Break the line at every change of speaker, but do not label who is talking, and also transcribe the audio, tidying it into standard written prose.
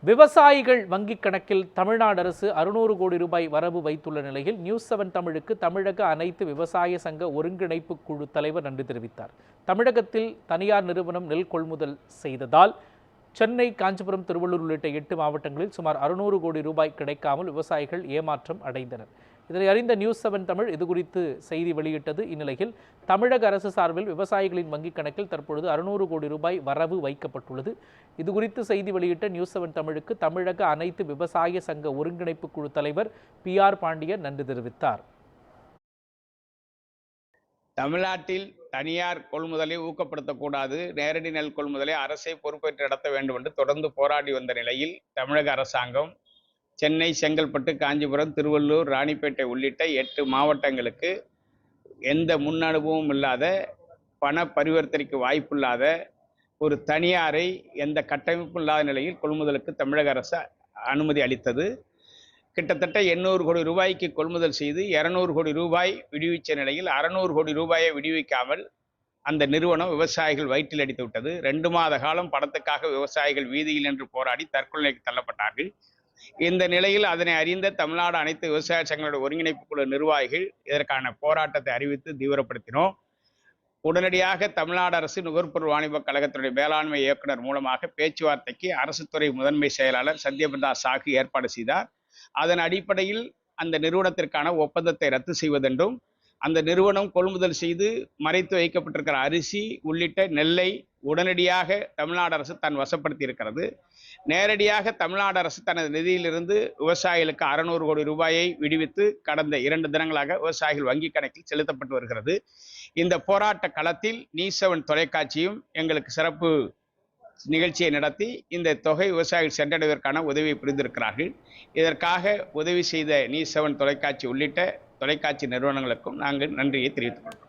விவசாயிகள் வங்கிக் கணக்கில் தமிழ்நாடு அரசு 600 கோடி ரூபாய் வரவு வைத்துள்ள நிலையில் நியூஸ்7 தமிழுக்கு தமிழக அனைத்து விவசாய சங்க ஒருங்கிணைப்பு குழு தலைவர் நன்றி தெரிவித்தார். தமிழகத்தில் தனியார் நிறுவனம் நெல் கொள்முதல் செய்ததால் சென்னை, காஞ்சிபுரம், திருவள்ளூர் உள்ளிட்ட 8 மாவட்டங்களில் சுமார் 600 கோடி ரூபாய் கிடைக்காமல் விவசாயிகள் ஏமாற்றம் அடைந்தனர். இதனை அறிந்த நியூஸ்7 தமிழ் இதுகுறித்து செய்தி வெளியிட்டது. இந்நிலையில் தமிழக அரசு சார்பில் விவசாயிகளின் வங்கிக் கணக்கில் தற்பொழுது 600 கோடி ரூபாய் வரவு வைக்கப்பட்டுள்ளது. இதுகுறித்து செய்தி வெளியிட்ட நியூஸ்7 தமிழுக்கு தமிழக அனைத்து விவசாய சங்க ஒருங்கிணைப்பு குழு தலைவர் PR பாண்டியன் நன்றி தெரிவித்தார்.
தமிழ்நாட்டில் தனியார் கொள்முதலை ஊக்கப்படுத்தக்கூடாது, நேரடி நெல் கொள்முதலை அரசே பொறுப்பேற்று நடத்த வேண்டும் என்று தொடர்ந்து போராடி வந்த நிலையில் தமிழக அரசாங்கம் சென்னை, செங்கல்பட்டு, காஞ்சிபுரம், திருவள்ளூர், ராணிப்பேட்டை உள்ளிட்ட 8 மாவட்டங்களுக்கு எந்த முன் அனுபவமும் இல்லாத, பண பரிவர்த்தனைக்கு வாய்ப்பில்லாத ஒரு தனியாரை எந்த கட்டமைப்பும் இல்லாத நிலையில் கொள்முதலுக்கு தமிழக அரசு அனுமதி அளித்தது. கிட்டத்தட்ட 800 கோடி ரூபாய்க்கு கொள்முதல் செய்து 200 கோடி ரூபாய் விடுவிச்ச நிலையில் 600 கோடி ரூபாயை விடுவிக்காமல் அந்த நிறுவனம் விவசாயிகள் வயிற்றில் அடித்து விட்டது. 2 மாத காலம் பணத்துக்காக விவசாயிகள் வீதியில் நின்று போராடி தற்கொலைக்கு தள்ளப்பட்டார்கள். இந்த நிலையில் அதனை அறிந்த தமிழ்நாடு அனைத்து விவசாய சங்கங்களுடைய ஒருங்கிணைப்பு குழு நிர்வாகிகள் இதற்கான போராட்டத்தை அறிவித்து தீவிரப்படுத்தினோம். உடனடியாக தமிழ்நாடு அரசு நுகர்பொருள் வாணிப கழகத்தினுடைய மேலாண்மை இயக்குனர் மூலமாக பேச்சுவார்த்தைக்கு அரசு துறை முதன்மை செயலாளர் சத்யபிரதா சாகு ஏற்பாடு செய்தார். அதன் அடிப்படையில் அந்த நிறுவனத்திற்கான ஒப்பந்தத்தை ரத்து செய்வதென்றும், அந்த நிறுவனம் கொள்முதல் செய்து மறைத்து வைக்கப்பட்டிருக்கிற அரிசி உள்ளிட்ட நெல்லை உடனடியாக தமிழ்நாடு அரசு தன் வசப்படுத்தி இருக்கிறது. நேரடியாக தமிழ்நாடு அரசு தனது நிதியிலிருந்து விவசாயிகளுக்கு 600 கோடி ரூபாயை விடுவித்து கடந்த 2 தினங்களாக விவசாயிகள் வங்கி கணக்கில் செலுத்தப்பட்டு வருகிறது. இந்த போராட்ட களத்தில் நியூஸ்7 தொலைக்காட்சியும் எங்களுக்கு சிறப்பு நிகழ்ச்சியை நடத்தி இந்த தொகை விவசாயிகள் சென்றடைவதற்கான உதவியை புரிந்திருக்கிறார்கள். இதற்காக உதவி செய்த நியூஸ்7 தொலைக்காட்சி உள்ளிட்ட தொலைக்காட்சி நிறுவனங்களுக்கும் நாங்கள் நன்றியை தெரிவித்துக் கொள்கிறோம்.